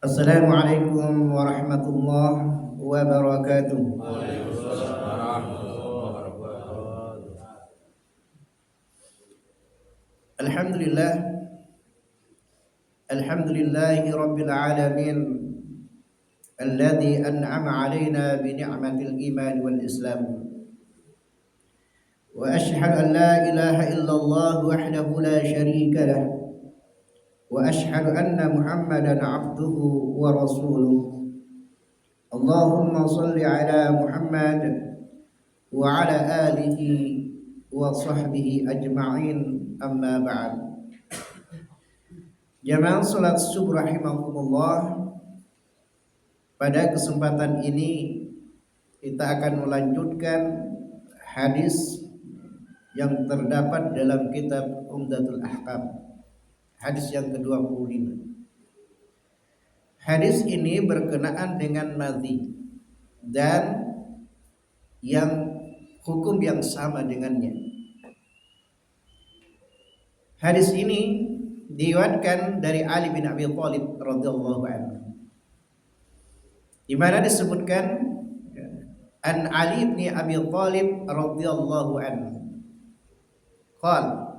Assalamualaikum warahmatullahi wabarakatuh. Alhamdulillah, alhamdulillahi rabbil alamin, alladzi an'ama alaina bi ni'matil iman wal islam. Wa ashhadu an la ilaha illallah wahdahu la syarika lah. Wa ashhadu anna Muhammadan abduhu wa rasuluh. Allahumma salli ala Muhammad wa ala alihi wa sahbihi ajma'in, amma ba'd. Jamaah salat subuh rahimakumullah, pada kesempatan ini kita akan melanjutkan hadis yang terdapat dalam kitab Umdatul Ahkam, hadis yang ke-25. Hadis ini berkenaan dengan madhi dan yang hukum yang sama dengannya. Hadis ini diriwayatkan dari Ali bin Abi Thalib radhiyallahu anhu, di mana disebutkan an Ali bin Abi Thalib radhiyallahu anhu qala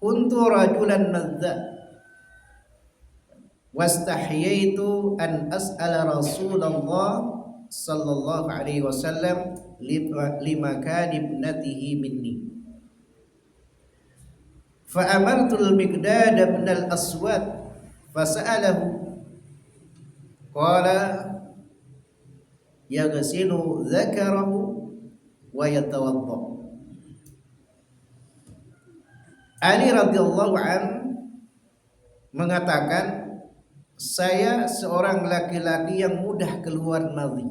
kuntu rajulan nadza wastahyaitu an as'ala Rasulullah sallallahu alaihi wasallam limakan ibnatihi minni fa amartu al-Miqdad ibn al-Aswad fasa'alahu qala yaghsilu dzakarahu wa yatawadda. Ali radhiyallahu an mengatakan, saya seorang laki-laki yang mudah keluar madhi.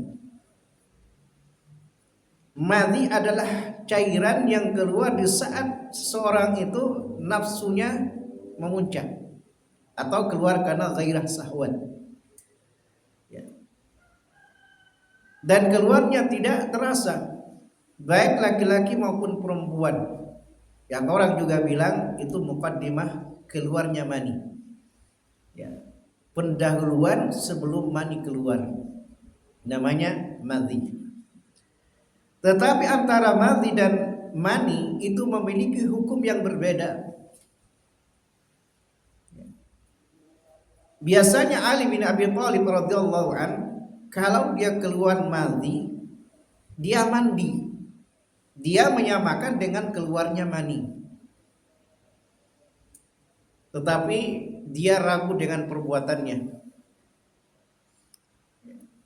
Madhi adalah cairan yang keluar di saat seseorang itu nafsunya memuncak atau keluar karena gairah sahwat, ya. Dan keluarnya tidak terasa, baik laki-laki maupun perempuan. Yang orang juga bilang itu muqaddimah keluarnya mani, ya. Pendahuluan sebelum mani keluar, namanya madhi. Tetapi antara madhi dan mani itu memiliki hukum yang berbeda. Biasanya Ali bin Abi Thalib radhiyallahu an, kalau dia keluar madhi, dia mandi. Dia menyamakan dengan keluarnya mani. Tetapi dia ragu dengan perbuatannya.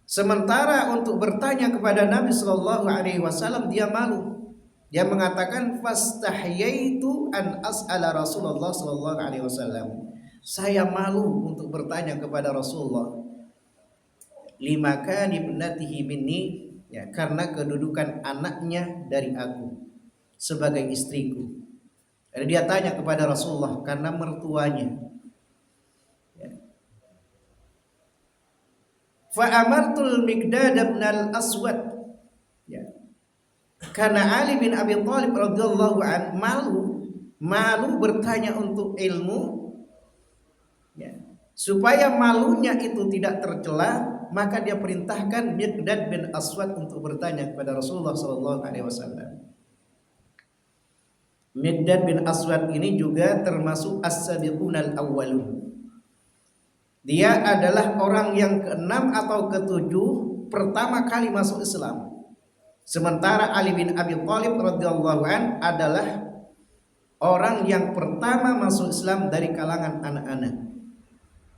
Sementara untuk bertanya kepada Nabi Shallallahu Alaihi Wasallam dia malu. Dia mengatakan fastahyaitu an as'ala Rasulullah Shallallahu Alaihi Wasallam. Saya malu untuk bertanya kepada Rasulullah limakan ibnatihi minni, ya, karena kedudukan anaknya dari aku sebagai istriku. Jadi dia tanya kepada Rasulullah karena mertuanya. Fa amartul Miqdad bin al-Aswad, ya. Karena Ali bin Abi Thalib radhiyallahu an malu bertanya untuk ilmu, ya. Supaya malunya itu tidak tercela, maka dia perintahkan Miqdad bin Aswad untuk bertanya kepada Rasulullah sallallahu alaihi wasallam. Miqdad bin Aswad ini juga termasuk as-sabiqunal awwalun. Dia adalah orang yang ke-6 atau ke-7 pertama kali masuk Islam. Sementara Ali bin Abi Thalib radhiyallahu an adalah orang yang pertama masuk Islam dari kalangan anak-anak.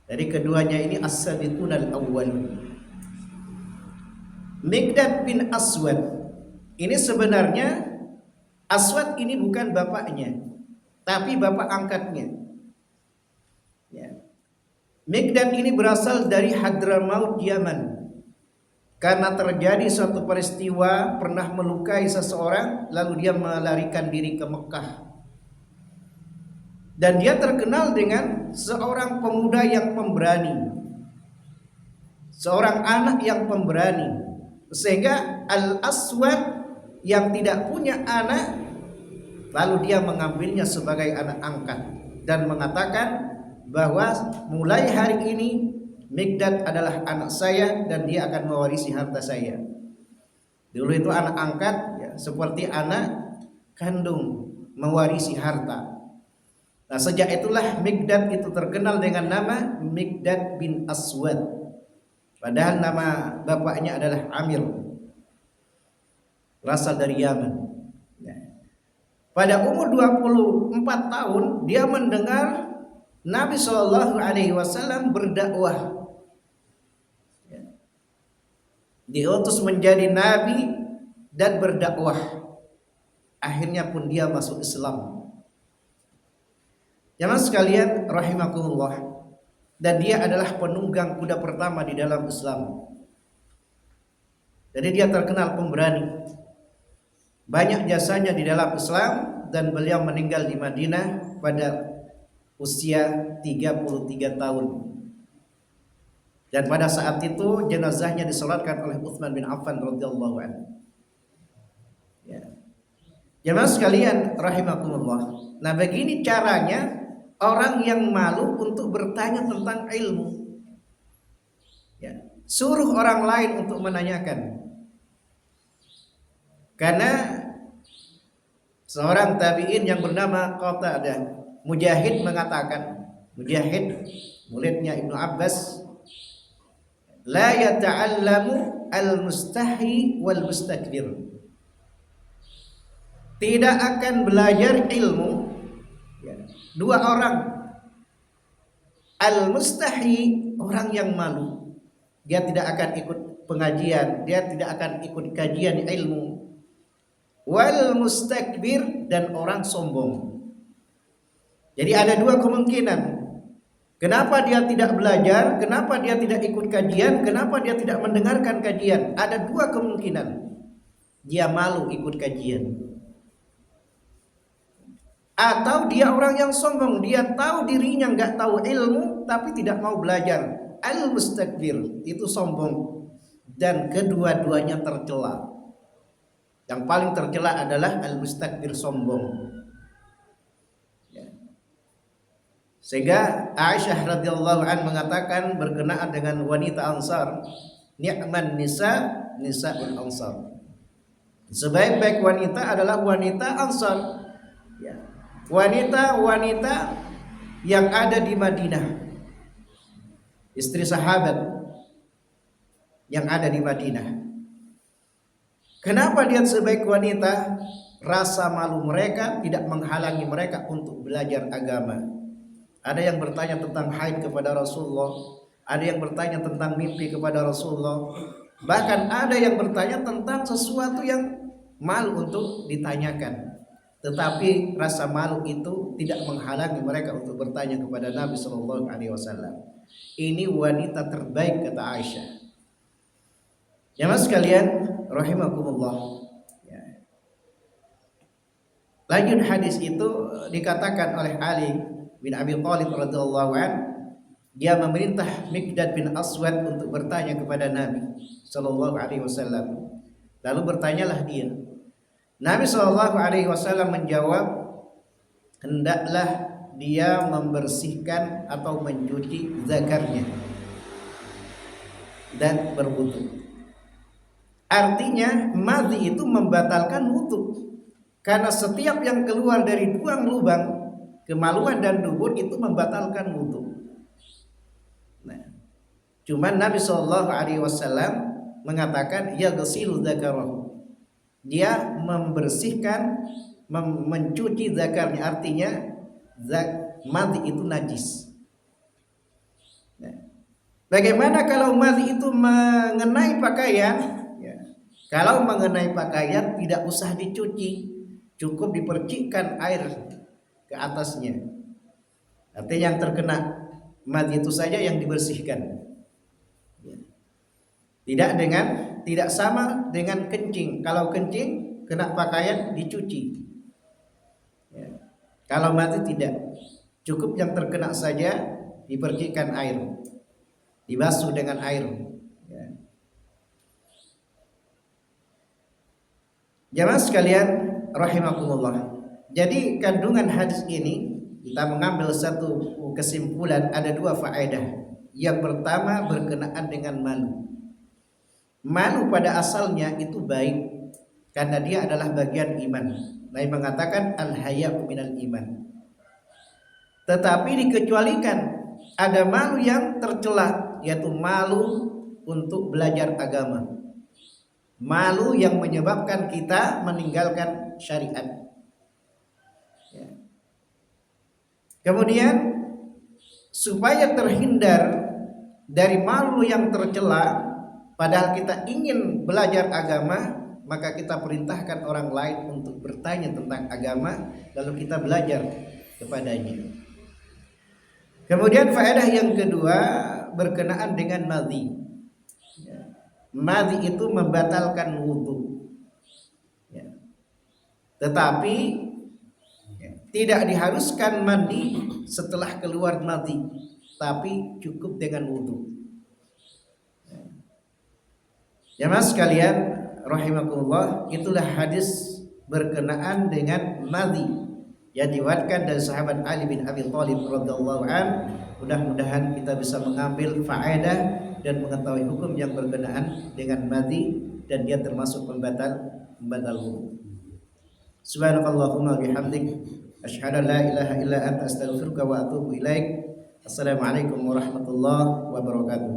Dari keduanya ini as-sabiqunal awwalun. Miqdad bin Aswad ini sebenarnya, Aswad ini bukan bapaknya, tapi bapak angkatnya. Ya. Miqdad ini berasal dari Hadramaut, Yaman. Karena terjadi suatu peristiwa pernah melukai seseorang, lalu dia melarikan diri ke Mekah. Dan dia terkenal dengan seorang pemuda yang pemberani, seorang anak yang pemberani. Sehingga Al-Aswad yang tidak punya anak, lalu dia mengambilnya sebagai anak angkat dan mengatakan, bahwa mulai hari ini Mikdad adalah anak saya dan dia akan mewarisi harta saya. Dulu itu anak angkat ya, seperti anak kandung mewarisi harta. Nah, sejak itulah Mikdad itu terkenal dengan nama Mikdad bin Aswad. Padahal nama bapaknya adalah Amir, berasal dari Yaman. Ya. Pada umur 24 tahun dia mendengar Nabi Shallallahu Alaihi Wasallam berdakwah, diutus menjadi nabi dan berdakwah. Akhirnya pun dia masuk Islam. Jamaah sekalian rahimakumullah, dan dia adalah penunggang kuda pertama di dalam Islam. Jadi dia terkenal pemberani. Banyak jasanya di dalam Islam dan beliau meninggal di Madinah pada usia 33 tahun. Dan pada saat itu jenazahnya disolatkan oleh Utsman bin Affan radhiyallahu anhu. Ya. Jemaah sekalian rahimakumullah. Nah, begini caranya orang yang malu untuk bertanya tentang ilmu. Ya. Suruh orang lain untuk menanyakan. Karena seorang tabi'in yang bernama Qatadah Mujahid mengatakan, Mujahid muridnya Ibnu Abbas, la yata'allamu al-mustahi wal mustakbir. Tidak akan belajar ilmu ya, dua orang. Al-mustahi, orang yang malu, dia tidak akan ikut pengajian, dia tidak akan ikut kajian ilmu. Wal mustakbir, dan orang sombong. Jadi ada dua kemungkinan. Kenapa dia tidak belajar? Kenapa dia tidak ikut kajian? Kenapa dia tidak mendengarkan kajian? Ada dua kemungkinan. Dia malu ikut kajian. Atau dia orang yang sombong. Dia tahu dirinya nggak tahu ilmu, tapi tidak mau belajar. Al-mustakbir, itu sombong. Dan kedua-duanya tercela. Yang paling tercela adalah al-mustakbir, sombong. Sehingga Aisyah radhiyallahu an mengatakan berkenaan dengan wanita Ansar, ni'man nisa nisaul Ansar. Sebaik-baik wanita adalah wanita Ansar. Ya. Wanita-wanita yang ada di Madinah. Istri sahabat yang ada di Madinah. Kenapa dia sebaik wanita? Rasa malu mereka tidak menghalangi mereka untuk belajar agama. Ada yang bertanya tentang haid kepada Rasulullah, ada yang bertanya tentang mimpi kepada Rasulullah, bahkan ada yang bertanya tentang sesuatu yang malu untuk ditanyakan. Tetapi rasa malu itu tidak menghalangi mereka untuk bertanya kepada Nabi Shallallahu Alaihi Wasallam. Ini wanita terbaik, kata Aisyah. Jamaah sekalian rahimakumullah. Lanjut hadis itu dikatakan oleh Ali bin Abi Thalib radhiyallahu an, dia memerintah Mikdad bin Aswad untuk bertanya kepada Nabi sallallahu alaihi wasallam. Lalu bertanyalah dia. Nabi sallallahu alaihi wasallam menjawab, hendaklah dia membersihkan atau mencuci zakarnya dan berwudu. Artinya madhi itu membatalkan wudu. Karena setiap yang keluar dari buang lubang, kemaluan dan dubur itu membatalkan wudu. Nah, cuman Nabi Shallallahu Alaihi Wasallam mengatakan ya ghasilu dzakarahu. Dia membersihkan, mencuci zakarnya, artinya madhi itu najis. Nah, bagaimana kalau madhi itu mengenai pakaian? Ya, kalau mengenai pakaian tidak usah dicuci, cukup dipercikkan air ke atasnya. Artinya yang terkena madhi itu saja yang dibersihkan. Tidak sama dengan kencing. Kalau kencing kena pakaian dicuci. Ya. Kalau madhi tidak, cukup yang terkena saja dipercikkan air, dibasuh dengan air. Ya. Jamaah sekalian rahimakumullah. Jadi kandungan hadis ini kita mengambil satu kesimpulan, ada dua faedah. Yang pertama berkenaan dengan malu. Malu pada asalnya itu baik karena dia adalah bagian iman. Nabi mengatakan al-haya'u minal iman. Tetapi dikecualikan ada malu yang tercela, yaitu malu untuk belajar agama. Malu yang menyebabkan kita meninggalkan syariat. Kemudian supaya terhindar dari malu yang tercela, padahal kita ingin belajar agama, maka kita perintahkan orang lain untuk bertanya tentang agama, lalu kita belajar kepadanya. Kemudian faedah yang kedua berkenaan dengan madhi. Madhi itu membatalkan wudu. Tetapi tidak diharuskan mandi setelah keluar madhi, tapi cukup dengan wudu. Jamaah sekalian rahimakumullah, itulah hadis berkenaan dengan madhi yang diriwayatkan dari sahabat Ali bin Abi Thalib radhiyallahu an. Mudah-mudahan kita bisa mengambil faedah dan mengetahui hukum yang berkenaan dengan madhi, dan dia termasuk pembatal wudu. Subhanakallahumma bihamdik asyhadu an la ilaha illa anta astaghfiruka wa atubu ilaik. Assalamualaikum warahmatullahi wabarakatuh.